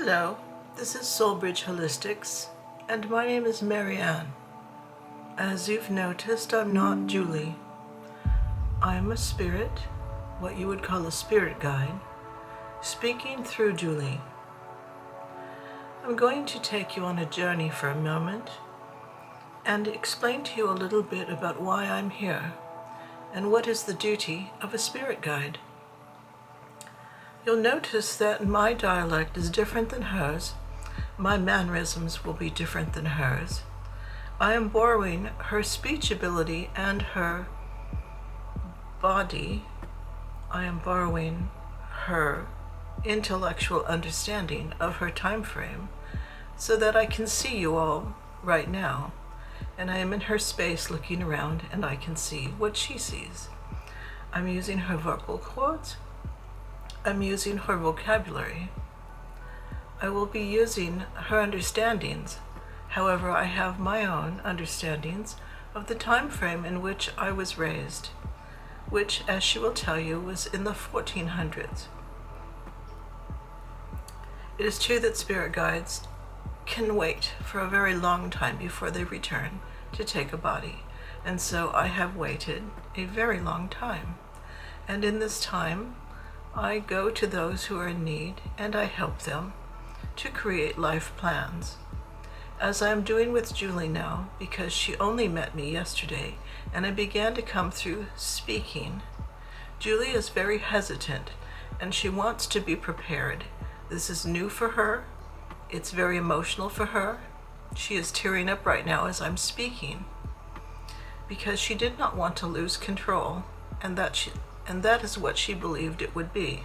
Hello, this is Soulbridge Holistics, and my name is Marianne. As you've noticed, I'm not Julie. I'm a spirit, what you would call a spirit guide, speaking through Julie. I'm going to take you on a journey for a moment and explain to you a little bit about why I'm here and what is the duty of a spirit guide. You'll notice that my dialect is different than hers. My mannerisms will be different than hers. I am borrowing her speech ability and her body. I am borrowing her intellectual understanding of her time frame so that I can see you all right now. And I am in her space looking around and I can see what she sees. I'm using her vocal cords. I'm using her vocabulary. I will be using her understandings. However, I have my own understandings of the time frame in which I was raised, which, as she will tell you, was in the 1400s. It is true that spirit guides can wait for a very long time before they return to take a body, and so I have waited a very long time. And in this time, I go to those who are in need and I help them to create life plans. As I am doing with Julie now, because she only met me yesterday and I began to come through speaking. Julie is very hesitant and she wants to be prepared. This is new for her. It's very emotional for her. She is tearing up right now as I'm speaking because she did not want to lose control, and that is what she believed it would be.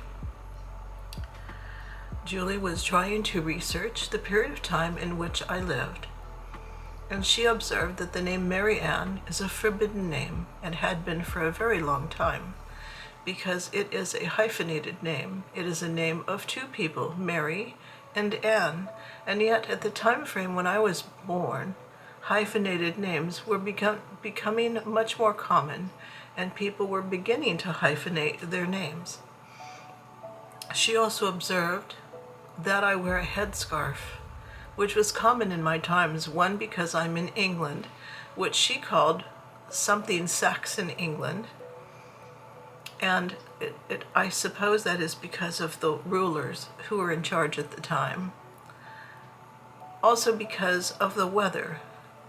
Julie was trying to research the period of time in which I lived, and she observed that the name Marianne is a forbidden name and had been for a very long time because it is a hyphenated name. It is a name of two people, Mary and Anne, and yet at the time frame when I was born, hyphenated names were becoming much more common, and people were beginning to hyphenate their names. She also observed that I wear a headscarf, which was common in my times, one because I'm in England, which she called something Saxon England, and I suppose that is because of the rulers who were in charge at the time. Also because of the weather.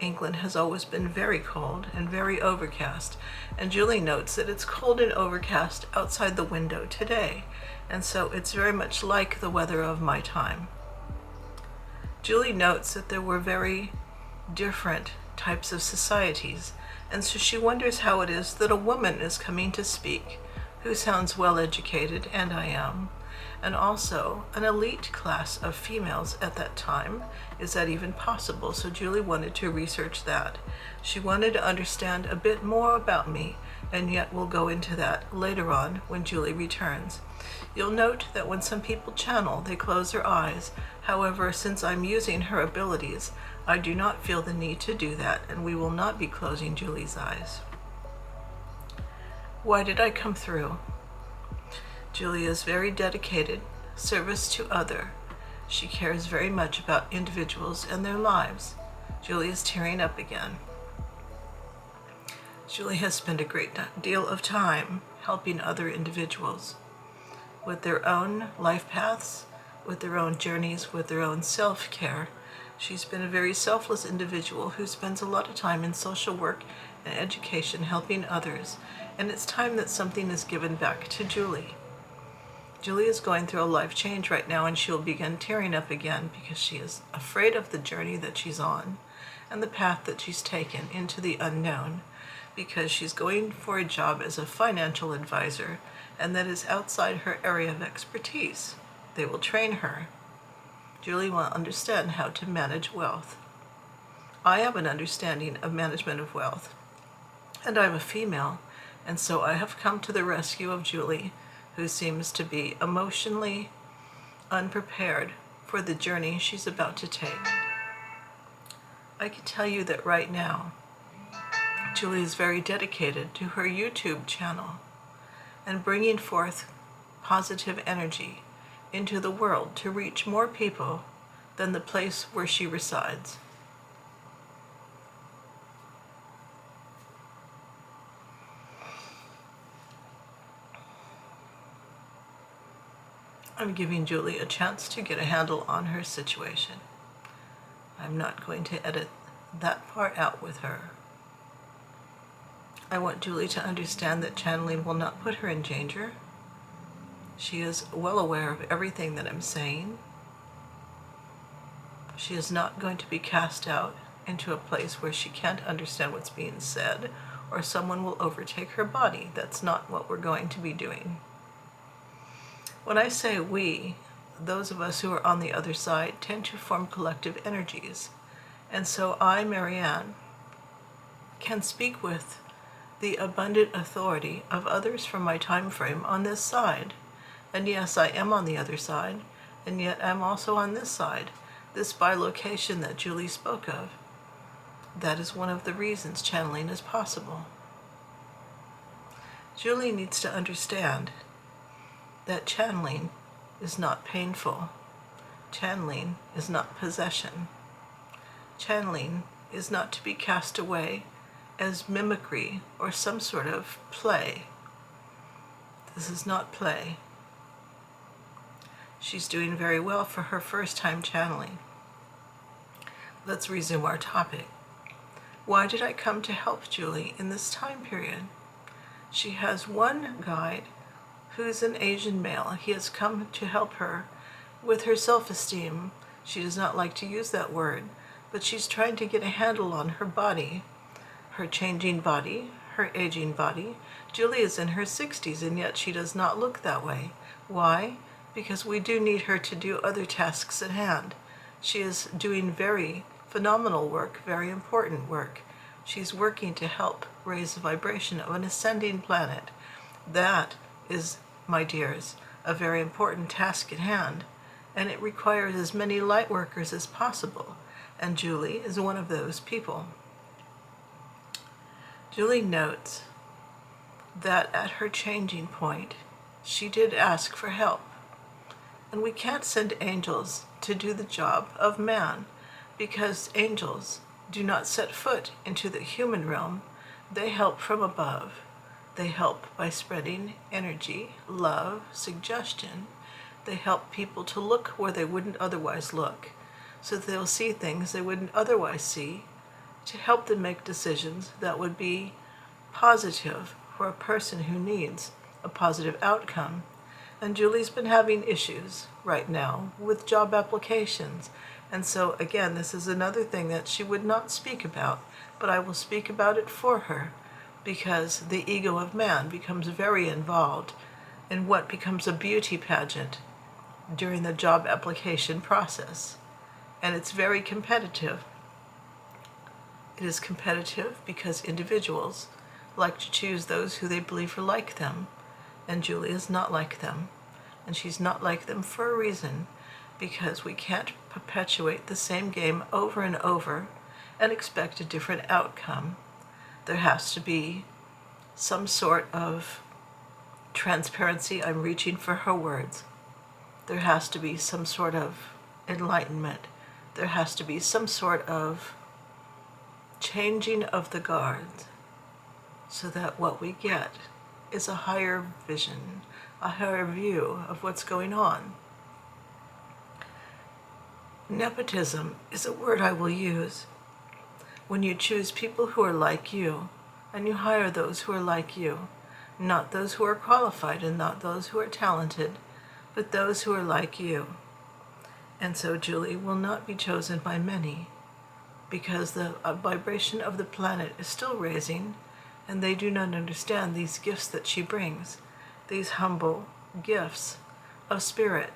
England has always been very cold and very overcast, and Julie notes that it's cold and overcast outside the window today, and so it's very much like the weather of my time. Julie notes that there were very different types of societies, and so she wonders how it is that a woman is coming to speak who sounds well educated, and I am, and also an elite class of females at that time. Is that even possible? So Julie wanted to research that. She wanted to understand a bit more about me, and yet we'll go into that later on when Julie returns. You'll note that when some people channel, they close their eyes. However, since I'm using her abilities, I do not feel the need to do that, and we will not be closing Julie's eyes. Why did I come through? Julie is very dedicated, service to other. She cares very much about individuals and their lives. Julie is tearing up again. Julie has spent a great deal of time helping other individuals with their own life paths, with their own journeys, with their own self-care. She's been a very selfless individual who spends a lot of time in social work and education helping others, and it's time that something is given back to Julie. Julie is going through a life change right now, and she'll begin tearing up again because she is afraid of the journey that she's on and the path that she's taken into the unknown, because she's going for a job as a financial advisor, and that is outside her area of expertise. They will train her. Julie will understand how to manage wealth. I have an understanding of management of wealth, and I'm a female, and so I have come to the rescue of Julie, who seems to be emotionally unprepared for the journey she's about to take. I can tell you that right now, Julie is very dedicated to her YouTube channel and bringing forth positive energy into the world to reach more people than the place where she resides. I'm giving Julie a chance to get a handle on her situation. I'm not going to edit that part out with her. I want Julie to understand that channeling will not put her in danger. She is well aware of everything that I'm saying. She is not going to be cast out into a place where she can't understand what's being said, or someone will overtake her body. That's not what we're going to be doing. When I say we, those of us who are on the other side tend to form collective energies. And so I, Marianne, can speak with the abundant authority of others from my time frame on this side. And yes, I am on the other side, and yet I'm also on this side, this bilocation that Julie spoke of. That is one of the reasons channeling is possible. Julie needs to understand that channeling is not painful. Channeling is not possession. Channeling is not to be cast away as mimicry or some sort of play. This is not play. She's doing very well for her first time channeling. Let's resume our topic. Why did I come to help Julie in this time period? She has one guide who's an Asian male. He has come to help her with her self-esteem. She does not like to use that word, but she's trying to get a handle on her body, her changing body, her aging body. Julie is in her 60s, and yet she does not look that way. Why? Because we do need her to do other tasks at hand. She is doing very phenomenal work, very important work. She's working to help raise the vibration of an ascending planet. That is, my dears, a very important task at hand, and it requires as many light workers as possible, and Julie is one of those people. Julie notes that at her changing point, she did ask for help, and we can't send angels to do the job of man, because angels do not set foot into the human realm. They help from above. They help by spreading energy, love, suggestion. They help people to look where they wouldn't otherwise look, so that they'll see things they wouldn't otherwise see, to help them make decisions that would be positive for a person who needs a positive outcome. And Julie's been having issues right now with job applications. And so, again, this is another thing that she would not speak about, but I will speak about it for her, because the ego of man becomes very involved in what becomes a beauty pageant during the job application process. And it's very competitive. It is competitive because individuals like to choose those who they believe are like them, and Julie is not like them. And she's not like them for a reason, because we can't perpetuate the same game over and over and expect a different outcome. There has to be some sort of transparency. I'm reaching for her words. There has to be some sort of enlightenment. There has to be some sort of changing of the guards, so that what we get is a higher vision, a higher view of what's going on. Nepotism is a word I will use. When you choose people who are like you, and you hire those who are like you, not those who are qualified and not those who are talented, but those who are like you. And so Julie will not be chosen by many, because the vibration of the planet is still raising, and they do not understand these gifts that she brings, these humble gifts of spirit.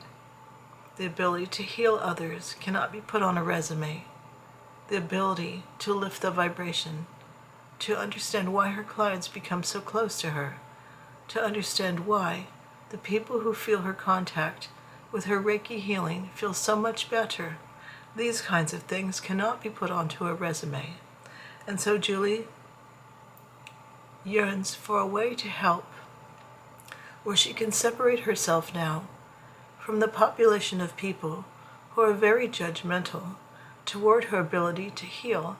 The ability to heal others cannot be put on a resume. The ability to lift the vibration, to understand why her clients become so close to her, to understand why the people who feel her contact with her Reiki healing feel so much better. These kinds of things cannot be put onto a resume. And so Julie yearns for a way to help where she can separate herself now from the population of people who are very judgmental toward her ability to heal,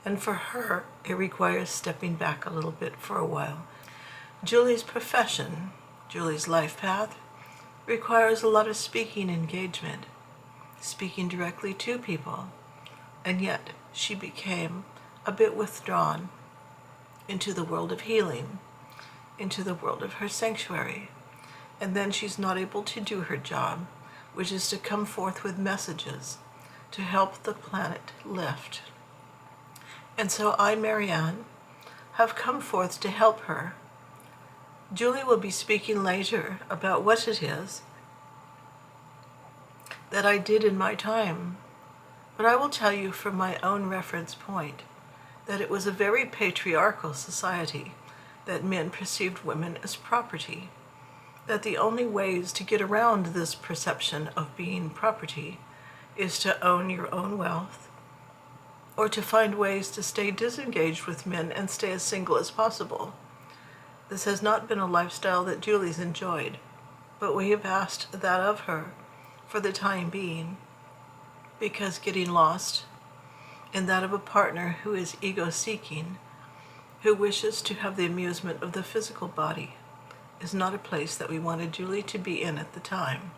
and for her, it requires stepping back a little bit for a while. Julie's profession, Julie's life path, requires a lot of speaking engagement, speaking directly to people, and yet she became a bit withdrawn into the world of healing, into the world of her sanctuary, and then she's not able to do her job, which is to come forth with messages to help the planet lift. And so I, Marianne, have come forth to help her. Julie will be speaking later about what it is that I did in my time, but I will tell you from my own reference point that it was a very patriarchal society, that men perceived women as property, that the only ways to get around this perception of being property is to own your own wealth, or to find ways to stay disengaged with men and stay as single as possible. This has not been a lifestyle that Julie's enjoyed, but we have asked that of her for the time being, because getting lost in that of a partner who is ego-seeking, who wishes to have the amusement of the physical body, is not a place that we wanted Julie to be in at the time.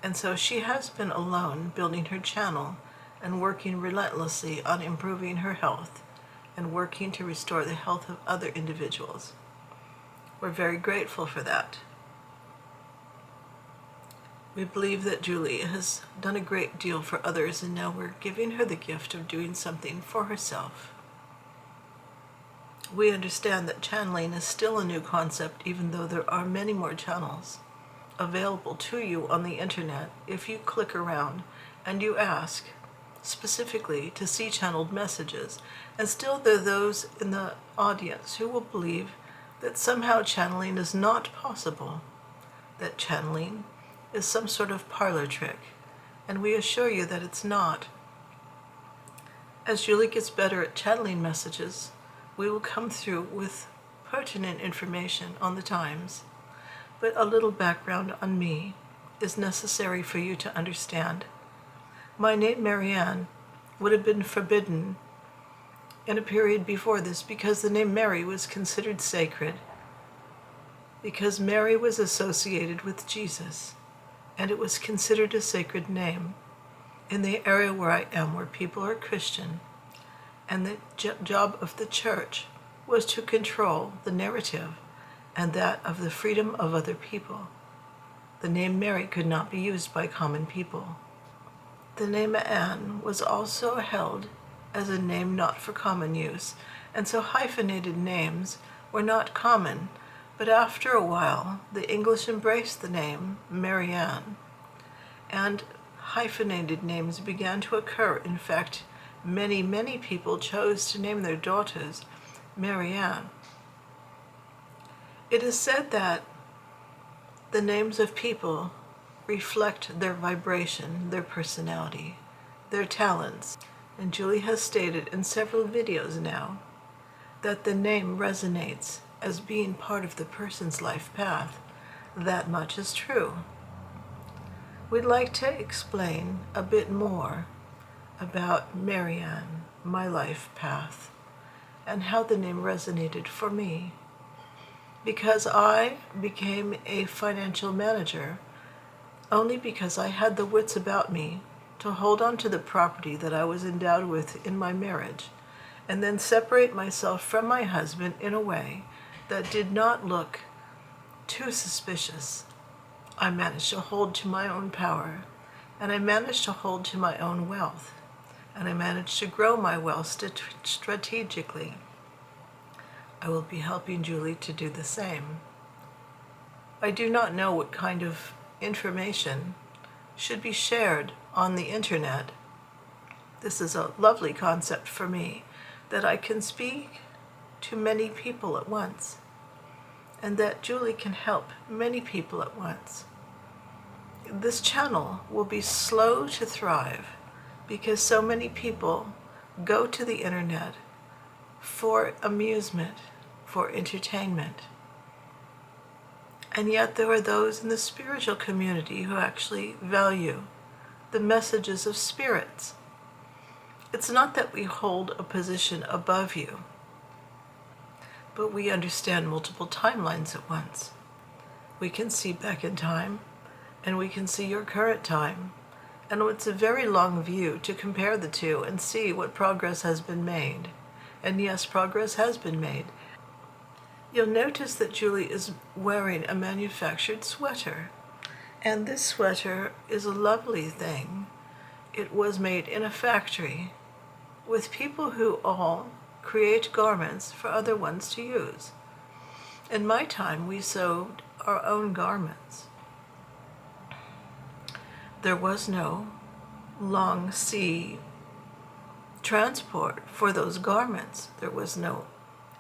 And so she has been alone, building her channel and working relentlessly on improving her health and working to restore the health of other individuals. We're very grateful for that. We believe that Julie has done a great deal for others, and now we're giving her the gift of doing something for herself. We understand that channeling is still a new concept, even though there are many more channels available to you on the internet if you click around and you ask specifically to see channeled messages. And still there are those in the audience who will believe that somehow channeling is not possible, that channeling is some sort of parlor trick, and we assure you that it's not. As Julie gets better at channeling messages, we will come through with pertinent information on the times, but a little background on me is necessary for you to understand. My name, Marianne, would have been forbidden in a period before this because the name Mary was considered sacred, because Mary was associated with Jesus, and it was considered a sacred name in the area where I am, where people are Christian, and the job of the church was to control the narrative and that of the freedom of other people. The name Mary could not be used by common people. The name Anne was also held as a name not for common use, and so hyphenated names were not common. But after a while, the English embraced the name Marianne, and hyphenated names began to occur. In fact, many people chose to name their daughters Marianne. It is said that the names of people reflect their vibration, their personality, their talents. And Julie has stated in several videos now that the name resonates as being part of the person's life path. That much is true. We'd like to explain a bit more about Marianne, my life path, and how the name resonated for me. Because I became a financial manager only because I had the wits about me to hold on to the property that I was endowed with in my marriage, and then separate myself from my husband in a way that did not look too suspicious. I managed to hold to my own power, and I managed to hold to my own wealth, and I managed to grow my wealth strategically. I will be helping Julie to do the same. I do not know what kind of information should be shared on the internet. This is a lovely concept for me, that I can speak to many people at once, and that Julie can help many people at once. This channel will be slow to thrive because so many people go to the internet for amusement, for entertainment. And yet there are those in the spiritual community who actually value the messages of spirits. It's not that we hold a position above you, but we understand multiple timelines at once. We can see back in time, and we can see your current time. And it's a very long view to compare the two and see what progress has been made. And yes, progress has been made. You'll notice that Julie is wearing a manufactured sweater. And this sweater is a lovely thing. It was made in a factory with people who all create garments for other ones to use. In my time, we sewed our own garments. There was no long sea transport for those garments. There was no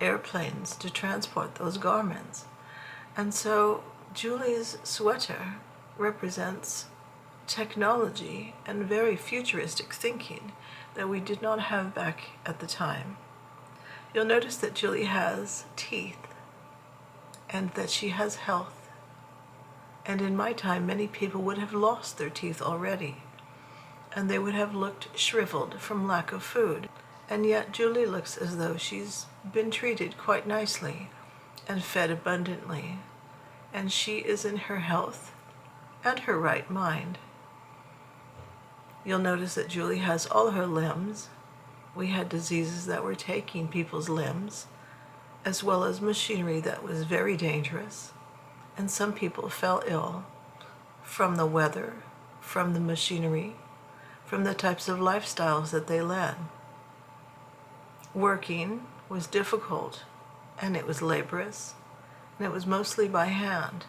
airplanes to transport those garments. And so Julie's sweater represents technology and very futuristic thinking that we did not have back at the time. You'll notice that Julie has teeth and that she has health. And in my time, many people would have lost their teeth already, and they would have looked shriveled from lack of food. And yet Julie looks as though she's been treated quite nicely and fed abundantly, and she is in her health and her right mind. You'll notice that Julie has all her limbs. We had diseases that were taking people's limbs, as well as machinery that was very dangerous. And some people fell ill from the weather, from the machinery, from the types of lifestyles that they led. Working was difficult, and it was laborious, and it was mostly by hand.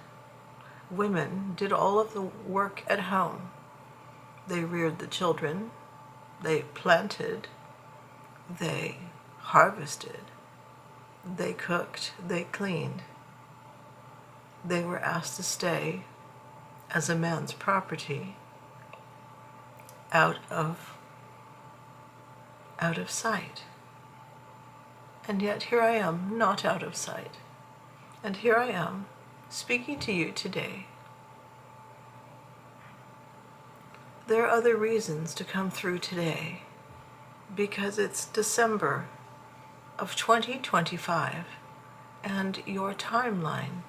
Women did all of the work at home. They reared the children, they planted, they harvested, they cooked, they cleaned. They were asked to stay as a man's property out of sight. And yet here I am, not out of sight. And here I am, speaking to you today. There are other reasons to come through today, because it's December of 2025, and your timeline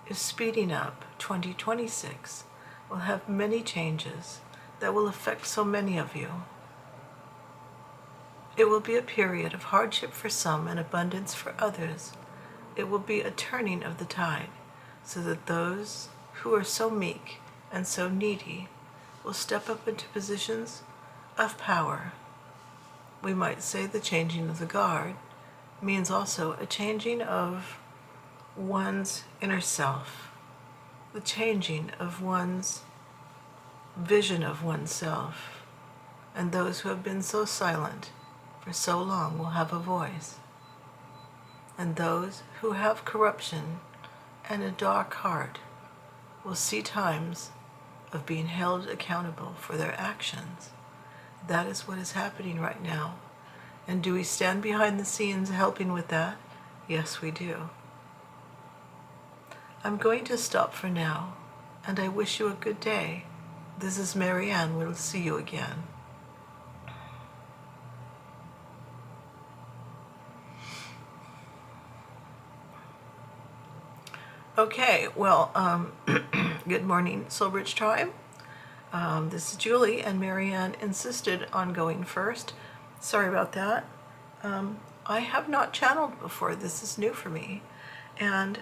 is speeding up. 2026 will have many changes that will affect so many of you. It will be a period of hardship for some and abundance for others. It will be a turning of the tide, so that those who are so meek and so needy will step up into positions of power. We might say the changing of the guard means also a changing of one's inner self, the changing of one's vision of oneself, and those who have been so silent for so long will have a voice. And those who have corruption and a dark heart will see times of being held accountable for their actions. That is what is happening right now. And do we stand behind the scenes helping with that? Yes, we do. I'm going to stop for now, and I wish you a good day. This is Marianne. We'll see you again. Okay, well, good morning, Soulbridge Tribe. This is Julie, and Marianne insisted on going first. Sorry about that. I have not channeled before. This is new for me, and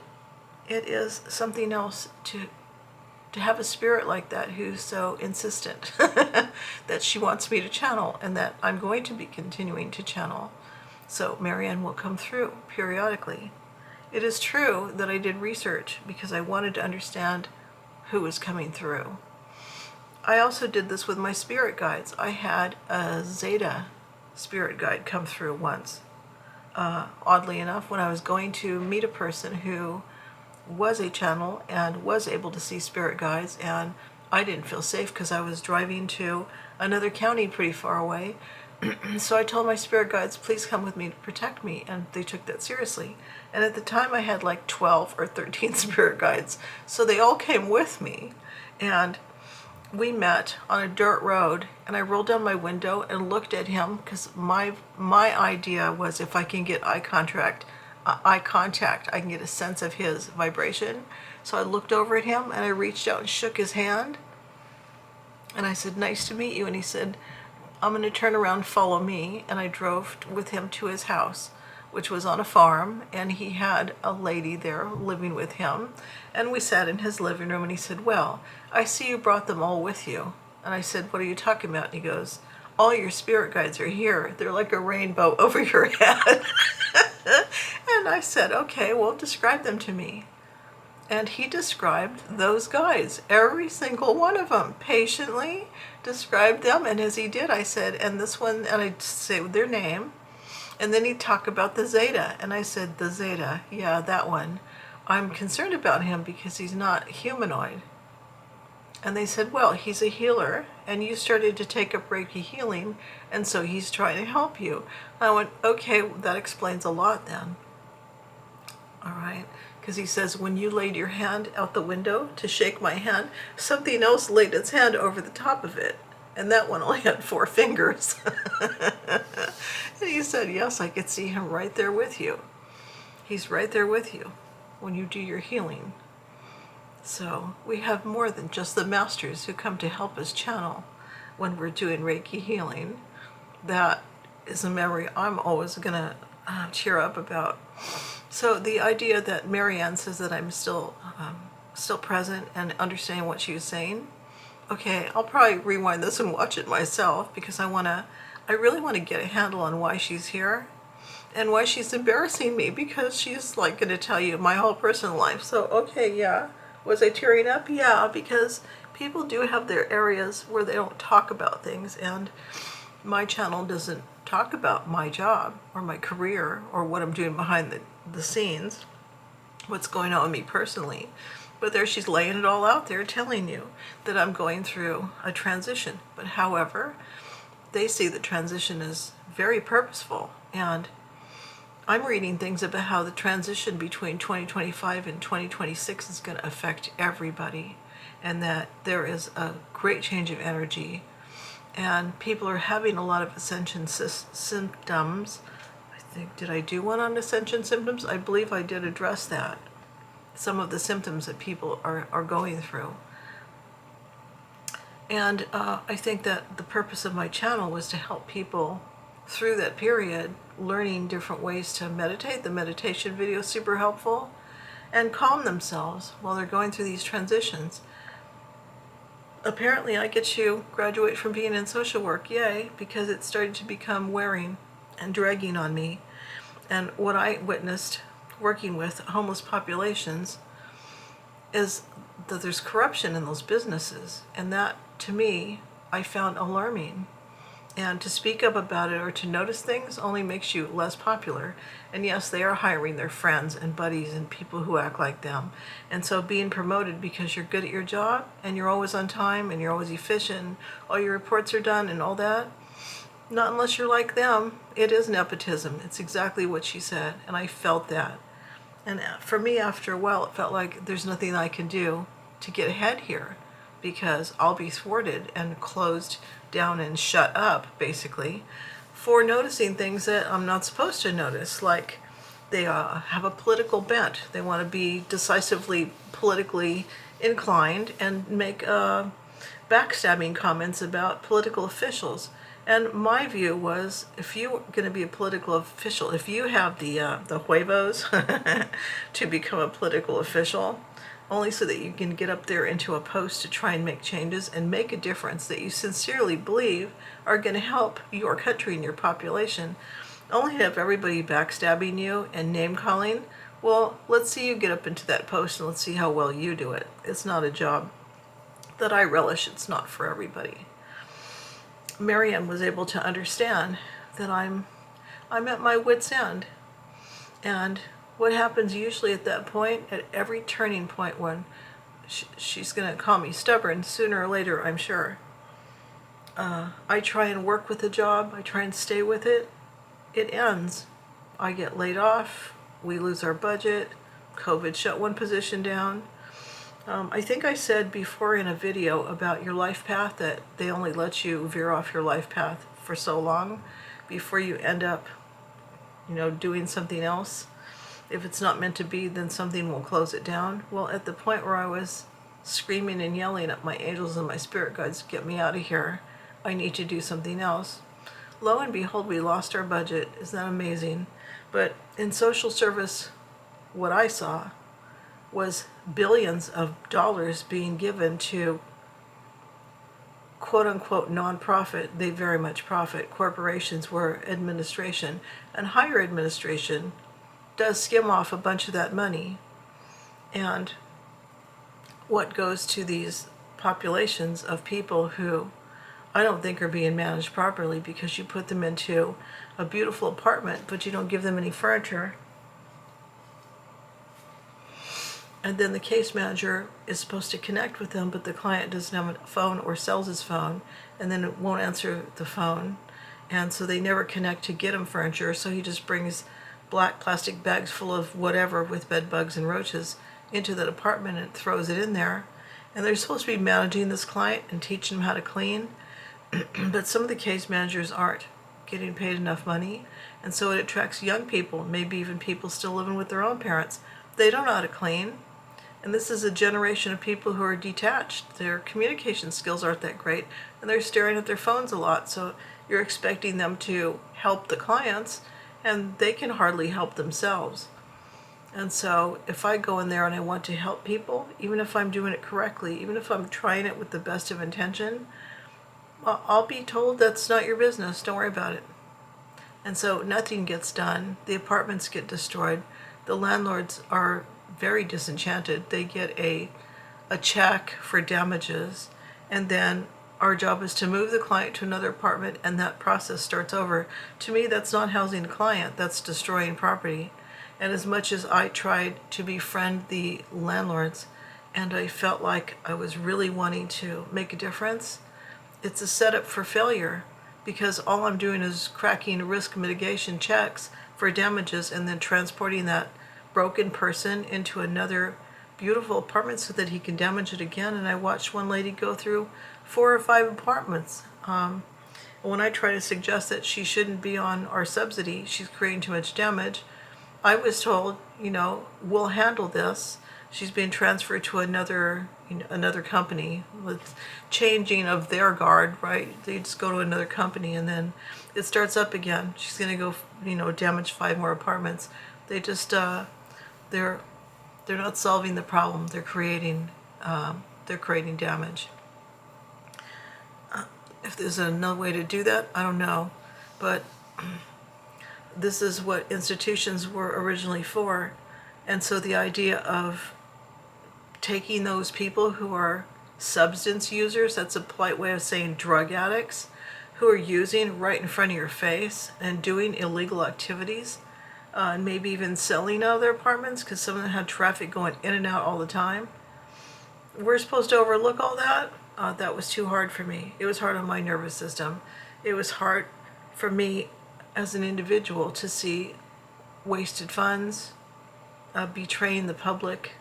it is something else to have a spirit like that who's so insistent that she wants me to channel, and that I'm going to be continuing to channel. So Marianne will come through periodically. It is true that I did research because I wanted to understand who was coming through. I also did this with my spirit guides. I had a Zeta spirit guide come through once. Oddly enough, when I was going to meet a person who was a channel and was able to see spirit guides, and I didn't feel safe because I was driving to another county pretty far away, So I told my spirit guides, please come with me to protect me, and they took that seriously. And at the time I had like 12 or 13 spirit guides, so they all came with me. And we met on a dirt road, and I rolled down my window and looked at him, because my idea was if I can get eye contact, I can get a sense of his vibration. So I looked over at him and I reached out and shook his hand, and I said, nice to meet you. And he said, I'm going to turn around, follow me. And I drove with him to his house, which was on a farm, and he had a lady there living with him. And we sat in his living room, and he said, well, I see you brought them all with you. And I said, what are you talking about? And he goes, all your spirit guides are here. They're like a rainbow over your head. And I said, okay, well, describe them to me. And he described those guides, every single one of them, patiently described them. And as he did, I said, and this one, and I'd say their name. And then he'd talk about the Zeta. And I said, the Zeta, yeah, that one. I'm concerned about him because he's not humanoid. And they said, well, he's a healer, and you started to take up Reiki healing, and so he's trying to help you. And I went, okay, that explains a lot then. All right. Because he says, when you laid your hand out the window to shake my hand, something else laid its hand over the top of it. And that one only had 4 fingers. And he said, yes, I could see him right there with you. He's right there with you when you do your healing. So we have more than just the masters who come to help us channel when we're doing Reiki healing. That is a memory I'm always going to cheer up about. So the idea that Marianne says that I'm still present and understanding what she was saying. Okay, I'll probably rewind this and watch it myself, because I really want to get a handle on why she's here and why she's embarrassing me, because she's like going to tell you my whole personal life. So, okay, yeah. Was I tearing up? Yeah, because people do have their areas where they don't talk about things, and my channel doesn't talk about my job or my career or what I'm doing behind the scenes, what's going on with me personally. But there she's laying it all out there, telling you that I'm going through a transition. But however, they see the transition as very purposeful, and I'm reading things about how the transition between 2025 and 2026 is going to affect everybody, and that there is a great change of energy, and people are having a lot of ascension symptoms. I think, did I do one on ascension symptoms? I believe I did address that. Some of the symptoms that people are going through. And I think that the purpose of my channel was to help people through that period, learning different ways to meditate. The meditation video is super helpful, and calm themselves while they're going through these transitions. Apparently I get to graduate from being in social work, yay, because it started to become wearing and dragging on me. And what I witnessed working with homeless populations is that there's corruption in those businesses, and that, to me, I found alarming. And to speak up about it or to notice things only makes you less popular. And yes, they are hiring their friends and buddies and people who act like them. And so being promoted because you're good at your job and you're always on time and you're always efficient, all your reports are done and all that, not unless you're like them. It is nepotism. It's exactly what she said. And I felt that. And for me, after a while, it felt like there's nothing I can do to get ahead here, because I'll be thwarted and closed down and shut up, basically, for noticing things that I'm not supposed to notice. Like they have a political bent. They want to be decisively politically inclined and make backstabbing comments about political officials. And my view was, if you're going to be a political official, if you have the huevos to become a political official, only so that you can get up there into a post to try and make changes and make a difference that you sincerely believe are going to help your country and your population, only to have everybody backstabbing you and name-calling, well, let's see you get up into that post and let's see how well you do it. It's not a job that I relish. It's not for everybody. Marianne was able to understand that I'm at my wit's end. And what happens usually at that point, at every turning point when she's going to call me stubborn, sooner or later, I'm sure, I try and work with the job, I try and stay with it. It ends. I get laid off, we lose our budget, COVID shut one position down. I think I said before in a video about your life path that they only let you veer off your life path for so long before you end up, doing something else. If it's not meant to be, then something will close it down. Well, at the point where I was screaming and yelling at my angels and my spirit guides, get me out of here, I need to do something else. Lo and behold, we lost our budget. Isn't that amazing? But in social service, what I saw was billions of dollars being given to quote unquote nonprofit, they very much profit, corporations where administration and higher administration does skim off a bunch of that money. And what goes to these populations of people who I don't think are being managed properly, because you put them into a beautiful apartment, but you don't give them any furniture. And then the case manager is supposed to connect with them, but the client doesn't have a phone or sells his phone, and then it won't answer the phone. And so they never connect to get him furniture, so he just brings black plastic bags full of whatever with bed bugs and roaches into that apartment and throws it in there. And they're supposed to be managing this client and teaching him how to clean, but some of the case managers aren't getting paid enough money, and so it attracts young people, maybe even people still living with their own parents. They don't know how to clean. And this is a generation of people who are detached. Their communication skills aren't that great, and they're staring at their phones a lot. So you're expecting them to help the clients, and they can hardly help themselves. And so if I go in there and I want to help people, even if I'm doing it correctly, even if I'm trying it with the best of intention, I'll be told that's not your business, don't worry about it. And so nothing gets done. The apartments get destroyed. The landlords are very disenchanted. They get a check for damages, and then our job is to move the client to another apartment, and that process starts over. To me, that's not housing a client, that's destroying property. And as much as I tried to befriend the landlords, and I felt like I was really wanting to make a difference, it's a setup for failure, because all I'm doing is cracking risk mitigation checks for damages and then transporting that broken person into another beautiful apartment so that he can damage it again. And I watched one lady go through 4 or 5 apartments. When I try to suggest that she shouldn't be on our subsidy, she's creating too much damage, I was told, we'll handle this. She's being transferred to another company with changing of their guard, right? They just go to another company and then it starts up again. She's going to go, damage 5 more apartments. They just, they're not solving the problem. They're creating damage. If there's another way to do that, I don't know. But this is what institutions were originally for. And so the idea of taking those people who are substance users, that's a polite way of saying drug addicts, who are using right in front of your face and doing illegal activities, and maybe even selling out of their apartments because some of them had traffic going in and out all the time. We're supposed to overlook all that? That was too hard for me. It was hard on my nervous system. It was hard for me as an individual to see wasted funds, betraying the public,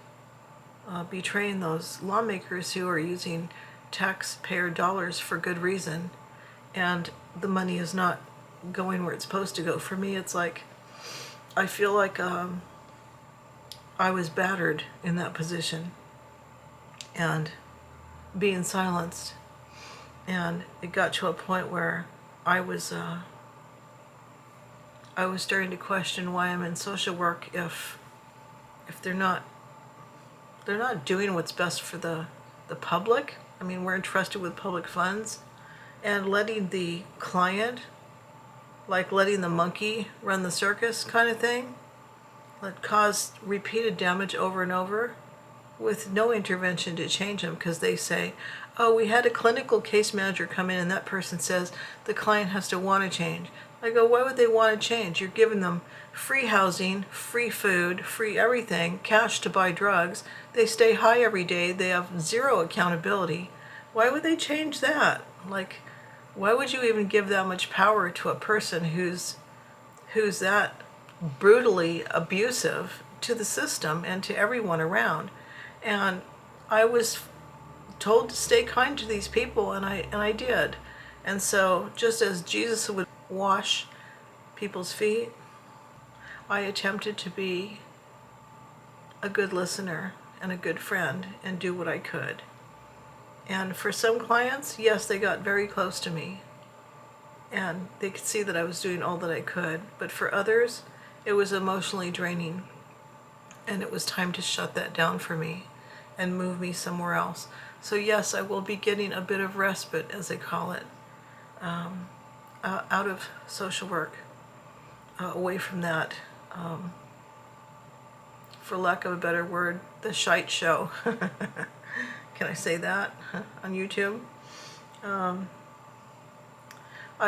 betraying those lawmakers who are using taxpayer dollars for good reason, and the money is not going where it's supposed to go. For me, it's like, I feel like I was battered in that position and being silenced, and it got to a point where I was starting to question why I'm in social work if they're not doing what's best for the public. I mean, we're entrusted with public funds, and letting the client, like letting the monkey run the circus kind of thing, that caused repeated damage over and over with no intervention to change them, because they say, oh, we had a clinical case manager come in and that person says the client has to want to change. I go, why would they want to change? You're giving them free housing, free food, free everything, cash to buy drugs. They stay high every day. They have zero accountability. Why would they change that? Like, Why would you even give that much power to a person who's that brutally abusive to the system and to everyone around? And I was told to stay kind to these people, and I did. And so just as Jesus would wash people's feet, I attempted to be a good listener and a good friend and do what I could. And for some clients, yes, they got very close to me and they could see that I was doing all that I could. But for others, it was emotionally draining, and it was time to shut that down for me and move me somewhere else. So yes, I will be getting a bit of respite, as they call it, out of social work, away from that, for lack of a better word, the shite show. Can I say that on YouTube? I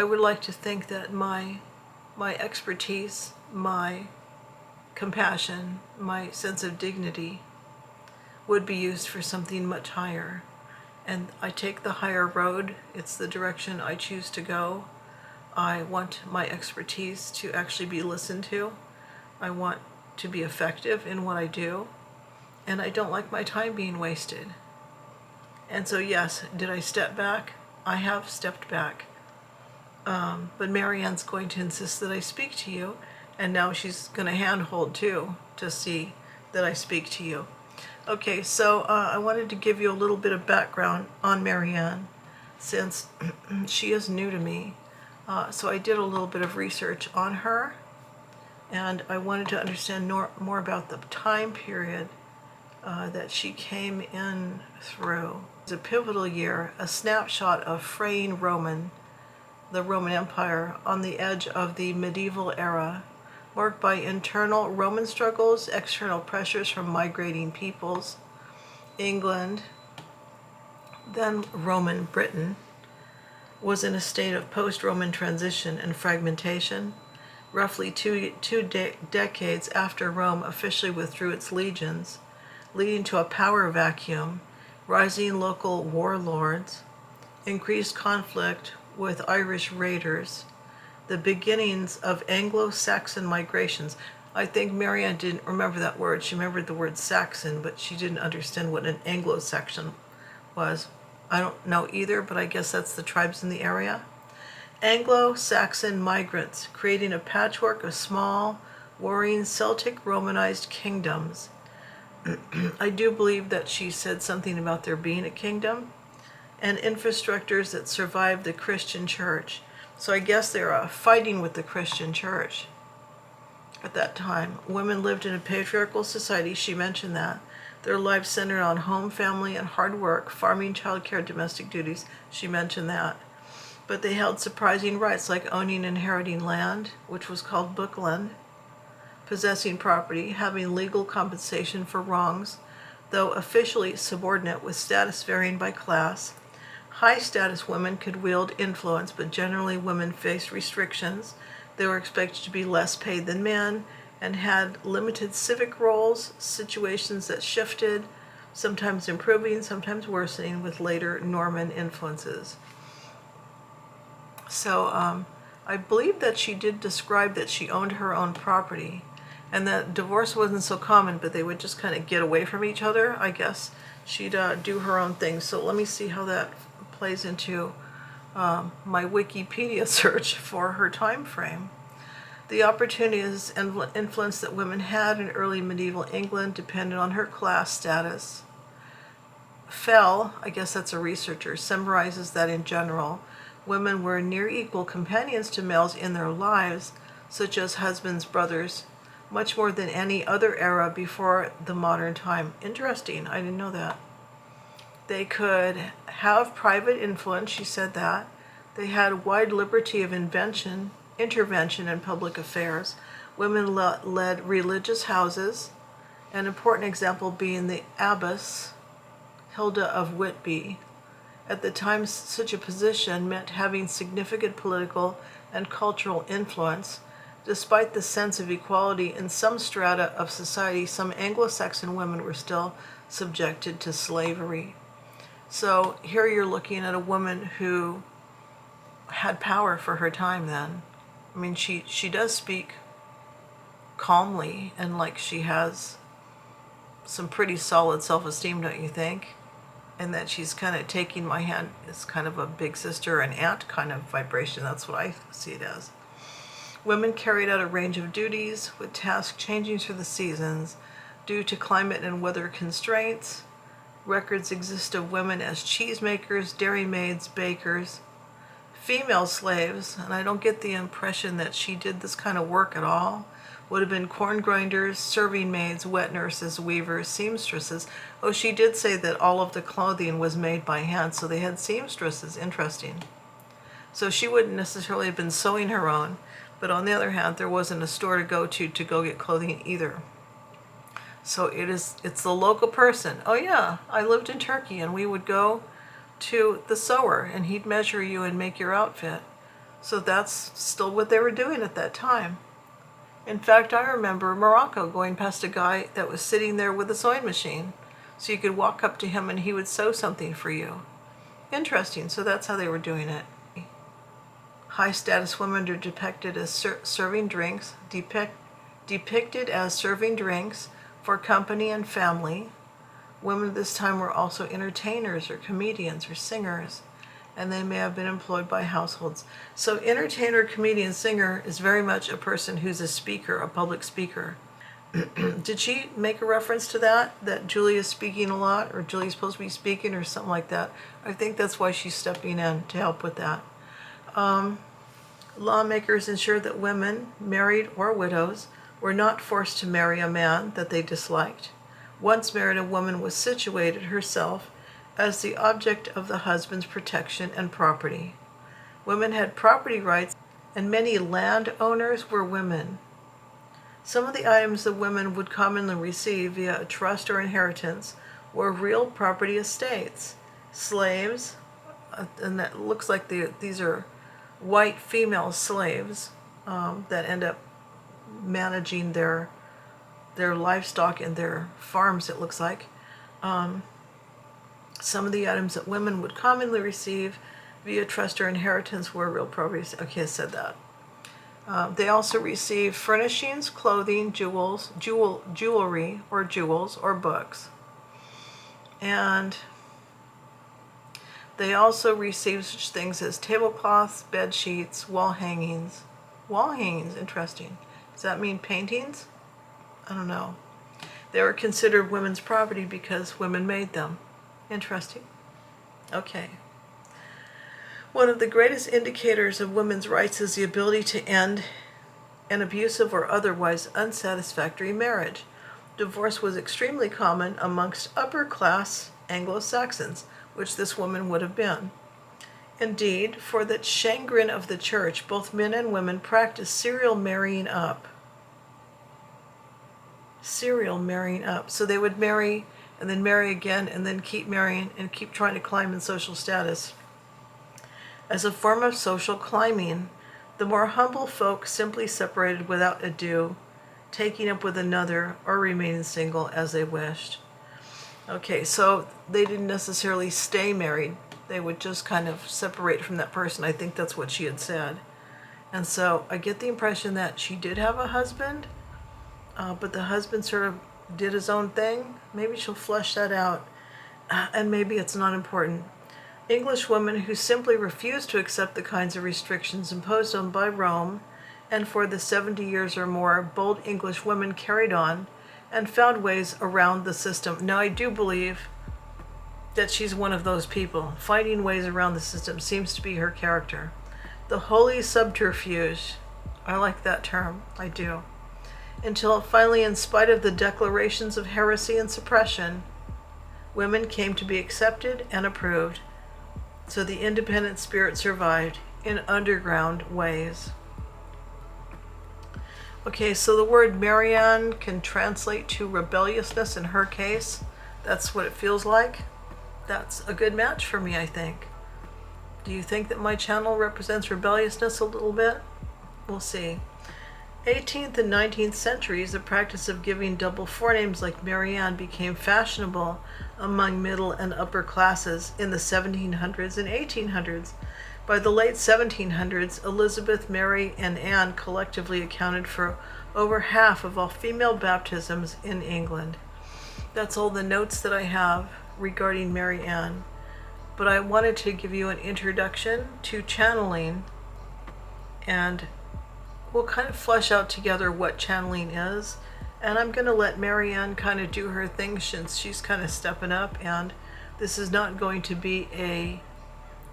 would like to think that my expertise, my compassion, my sense of dignity would be used for something much higher. And I take the higher road. It's the direction I choose to go. I want my expertise to actually be listened to. I want to be effective in what I do. And I don't like my time being wasted. And so yes, did I step back? I have stepped back. But Marianne's going to insist that I speak to you, and now she's going to handhold too to see that I speak to you. Okay, so I wanted to give you a little bit of background on Marianne, since she is new to me. So I did a little bit of research on her, and I wanted to understand more about the time period that she came in through. It's a pivotal year, a snapshot of fraying the Roman Empire on the edge of the medieval era, marked by internal Roman struggles, external pressures from migrating peoples. England, then Roman Britain, was in a state of post-Roman transition and fragmentation, roughly two decades after Rome officially withdrew its legions, leading to a power vacuum, rising local warlords, increased conflict with Irish raiders, the beginnings of Anglo-Saxon migrations. I think Marianne didn't remember that word. She remembered the word Saxon, but she didn't understand what an Anglo-Saxon was. I don't know either, but I guess that's the tribes in the area. Anglo-Saxon migrants, creating a patchwork of small, warring Celtic Romanized kingdoms. I do believe that she said something about there being a kingdom, and infrastructures that survived the Christian church. So I guess they were fighting with the Christian church at that time. Women lived in a patriarchal society, she mentioned that. Their lives centered on home, family, and hard work, farming, childcare, domestic duties, she mentioned that. But they held surprising rights like owning and inheriting land, which was called bookland, possessing property, having legal compensation for wrongs, though officially subordinate with status varying by class. High-status women could wield influence, but generally women faced restrictions. They were expected to be less paid than men and had limited civic roles, situations that shifted, sometimes improving, sometimes worsening with later Norman influences. So I believe that she did describe that she owned her own property and that divorce wasn't so common, but they would just kind of get away from each other, I guess. She'd do her own thing. So let me see how that plays into my Wikipedia search for her time frame. The opportunities and influence that women had in early medieval England depended on her class status. Fell, I guess that's a researcher, summarizes that in general, women were near equal companions to males in their lives, such as husbands, brothers, much more than any other era before the modern time. Interesting, I didn't know that. They could have private influence, she said that. They had wide liberty of intervention in public affairs. Women led religious houses, an important example being the abbess Hilda of Whitby. At the time, such a position meant having significant political and cultural influence. Despite the sense of equality in some strata of society, some Anglo-Saxon women were still subjected to slavery. So here you're looking at a woman who had power for her time then. I mean, she does speak calmly and like she has some pretty solid self-esteem, don't you think? And that she's kind of taking my hand as kind of a big sister and aunt kind of vibration. That's what I see it as. Women carried out a range of duties, with tasks changing through the seasons due to climate and weather constraints. Records exist of women as cheesemakers, dairy maids, bakers, female slaves, and I don't get the impression that she did this kind of work at all. Would have been corn grinders, serving maids, wet nurses, weavers, seamstresses. Oh, she did say that all of the clothing was made by hand, so they had seamstresses. Interesting. So she wouldn't necessarily have been sewing her own, but on the other hand, there wasn't a store to go get clothing either. So it's the local person. Oh yeah, I lived in Turkey and we would go to the sewer and he'd measure you and make your outfit. So that's still what they were doing at that time. In fact, I remember Morocco going past a guy that was sitting there with a sewing machine. So you could walk up to him and he would sew something for you. Interesting, so that's how they were doing it. High status women are depicted as serving drinks, depicted as serving drinks for company and family. Women at this time were also entertainers or comedians or singers, and they may have been employed by households. So entertainer, comedian, singer is very much a person who's a speaker, a public speaker. Did she make a reference to that Julia's speaking a lot, or Julia's supposed to be speaking or something like that? I think that's why she's stepping in to help with that. Lawmakers ensured that women, married or widows, were not forced to marry a man that they disliked. Once married, a woman was situated herself as the object of the husband's protection and property. Women had property rights, and many landowners were women. Some of the items that women would commonly receive via a trust or inheritance were real property estates. Slaves, and that looks like these are white female slaves that end up managing their livestock and their farms, it looks like. Some of the items that women would commonly receive via trust or inheritance were real property. Okay, I said that. They also received furnishings, clothing, jewelry, or jewels, or books. And they also received such things as tablecloths, bed sheets, wall hangings. Wall hangings, interesting. Does that mean paintings? I don't know. They were considered women's property because women made them. Interesting. Okay. One of the greatest indicators of women's rights is the ability to end an abusive or otherwise unsatisfactory marriage. Divorce was extremely common amongst upper-class Anglo-Saxons, which this woman would have been. Indeed, for the chagrin of the church, both men and women practiced serial marrying up. Serial marrying up. So they would marry and then marry again and then keep marrying and keep trying to climb in social status. As a form of social climbing, the more humble folk simply separated without ado, taking up with another or remaining single as they wished. Okay, so they didn't necessarily stay married. They would just kind of separate from that person. I think that's what she had said. And so I get the impression that she did have a husband, but the husband sort of did his own thing. Maybe she'll flesh that out, and maybe it's not important. English women who simply refused to accept the kinds of restrictions imposed on by Rome, and for the 70 years or more, bold English women carried on and found ways around the system. Now, I do believe that she's one of those people. Finding ways around the system seems to be her character. The holy subterfuge. I like that term. I do. Until finally, in spite of the declarations of heresy and suppression, women came to be accepted and approved. So the independent spirit survived in underground ways. Okay, so the word Marianne can translate to rebelliousness in her case. That's what it feels like. That's a good match for me, I think. Do you think that my channel represents rebelliousness a little bit? We'll see. 18th and 19th centuries, the practice of giving double forenames like Marianne became fashionable among middle and upper classes in the 1700s and 1800s. By the late 1700s, Elizabeth, Mary, and Anne collectively accounted for over half of all female baptisms in England. That's all the notes that I have regarding Mary Ann. But I wanted to give you an introduction to channeling, and we'll kind of flesh out together what channeling is. And I'm going to let Mary Ann kind of do her thing since she's kind of stepping up. And this is not going to be a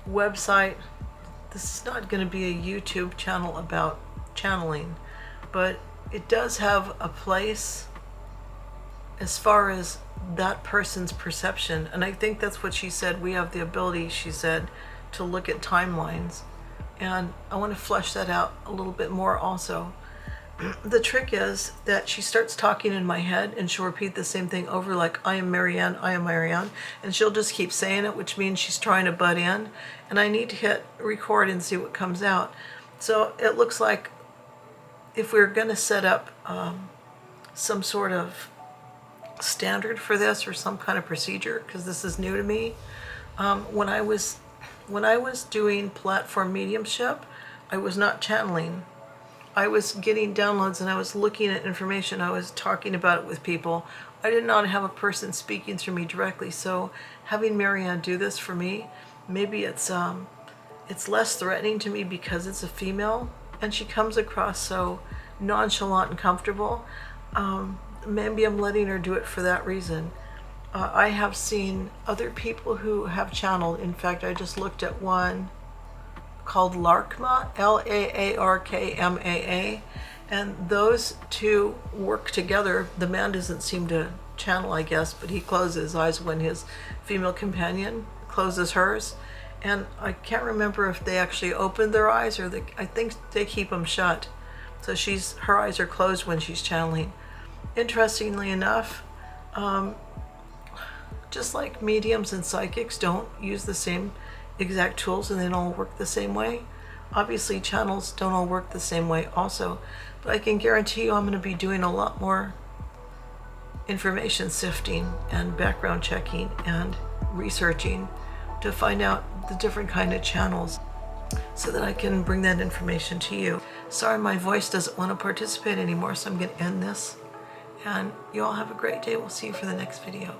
website. This is not going to be a YouTube channel about channeling. But it does have a place as far as that person's perception. And I think that's what she said. We have the ability, she said, to look at timelines. And I want to flesh that out a little bit more also. The trick is that she starts talking in my head and she'll repeat the same thing over, like, I am Mary Ann, I am Mary Ann. And she'll just keep saying it, which means she's trying to butt in. And I need to hit record and see what comes out. So it looks like if we're going to set up some sort of standard for this or some kind of procedure, because this is new to me. When I was doing platform mediumship, I was not channeling. I was getting downloads and I was looking at information. I was talking about it with people. I did not have a person speaking through me directly. So having Mary Ann do this for me, maybe it's less threatening to me because it's a female and she comes across so nonchalant and comfortable. Maybe I'm letting her do it for that reason. I have seen other people who have channeled. In fact, I just looked at one called Laarkmaa, Laarkmaa, and those two work together. The man doesn't seem to channel, I guess, but he closes his eyes when his female companion closes hers. And I can't remember if they actually open their eyes or I think they keep them shut. So her eyes are closed when she's channeling. Interestingly enough, just like mediums and psychics don't use the same exact tools and they don't all work the same way, obviously channels don't all work the same way also. But I can guarantee you I'm going to be doing a lot more information sifting and background checking and researching to find out the different kind of channels so that I can bring that information to you. Sorry, my voice doesn't want to participate anymore, so I'm going to end this. And you all have a great day. We'll see you for the next video.